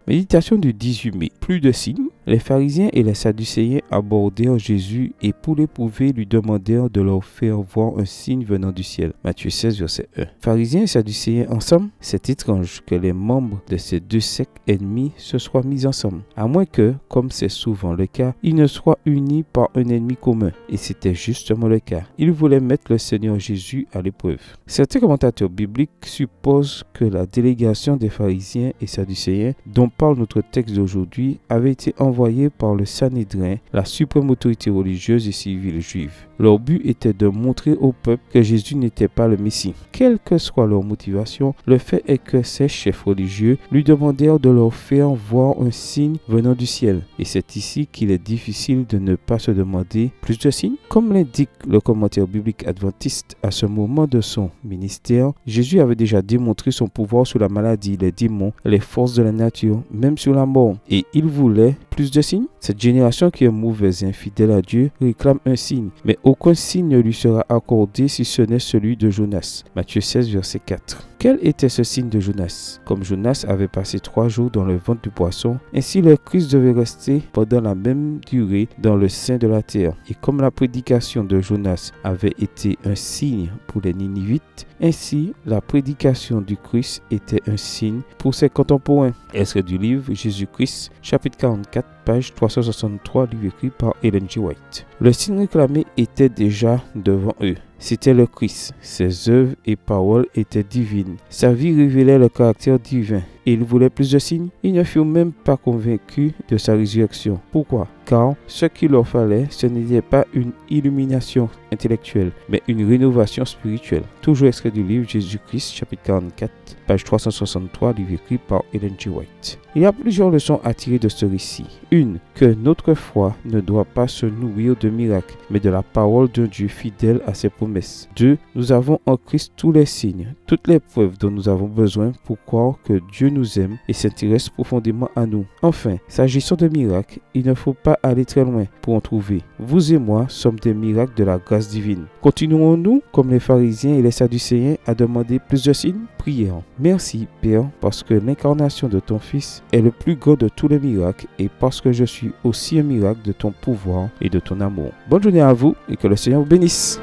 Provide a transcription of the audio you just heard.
Méditation du 18 mai. Plus de signes. Les pharisiens et les sadducéens abordèrent Jésus et pour l'éprouver lui demandèrent de leur faire voir un signe venant du ciel. Matthieu 16, verset 1. Pharisiens et sadducéens ensemble, c'est étrange que les membres de ces deux sectes ennemies se soient mis ensemble, à moins que, comme c'est souvent le cas, ils ne soient unis par un ennemi commun. Et c'était justement le cas. Ils voulaient mettre le Seigneur Jésus à l'épreuve. Certains commentateurs bibliques supposent que la délégation des pharisiens et sadducéens dont parle notre texte d'aujourd'hui avait été envoyée par le Sanhédrin, la suprême autorité religieuse et civile juive. Leur but était de montrer au peuple que Jésus n'était pas le Messie. Quelle que soit leur motivation, le fait est que ces chefs religieux lui demandèrent de leur faire voir un signe venant du ciel. Et c'est ici qu'il est difficile de ne pas se demander plus de signes. Comme l'indique le commentaire biblique adventiste, à ce moment de son ministère, Jésus avait déjà démontré son pouvoir sur la maladie, les démons, les forces de la nature, même sur la mort. Et il voulait plus de signes. Cette génération qui est mauvaise et infidèle à Dieu réclame un signe, mais aucun signe ne lui sera accordé si ce n'est celui de Jonas. Matthieu 16, verset 4. Quel était ce signe de Jonas? Comme Jonas avait passé 3 jours dans le ventre du poisson, ainsi le Christ devait rester pendant la même durée dans le sein de la terre. Et comme la prédication de Jonas avait été un signe pour les Ninivites, ainsi la prédication du Christ était un signe pour ses contemporains. Extrait du livre Jésus-Christ, chapitre 44, page 363, livre écrit par Ellen G. White. Le signe réclamé était déjà devant eux. C'était le Christ. Ses œuvres et paroles étaient divines. Sa vie révélait le caractère divin. Et ils voulaient plus de signes. Ils ne furent même pas convaincus de sa résurrection. Pourquoi? Car ce qu'il leur fallait, ce n'était pas une illumination intellectuelle, mais une rénovation spirituelle. Toujours extrait du livre Jésus-Christ, chapitre 44, page 363, livre écrit par Ellen G. White. Il y a plusieurs leçons à tirer de ce récit. Une, que notre foi ne doit pas se nourrir de miracles, mais de la parole d'un Dieu fidèle à ses promesses. 2. Nous avons en Christ tous les signes, toutes les preuves dont nous avons besoin pour croire que Dieu nous aime et s'intéresse profondément à nous. Enfin, s'agissant de miracles, il ne faut pas aller très loin pour en trouver. Vous et moi sommes des miracles de la grâce divine. Continuons-nous, comme les pharisiens et les sadducéens, à demander plus de signes? Prions. Merci, Père, parce que l'incarnation de ton Fils est le plus grand de tous les miracles et parce que je suis aussi un miracle de ton pouvoir et de ton amour. Bonne journée à vous et que le Seigneur vous bénisse.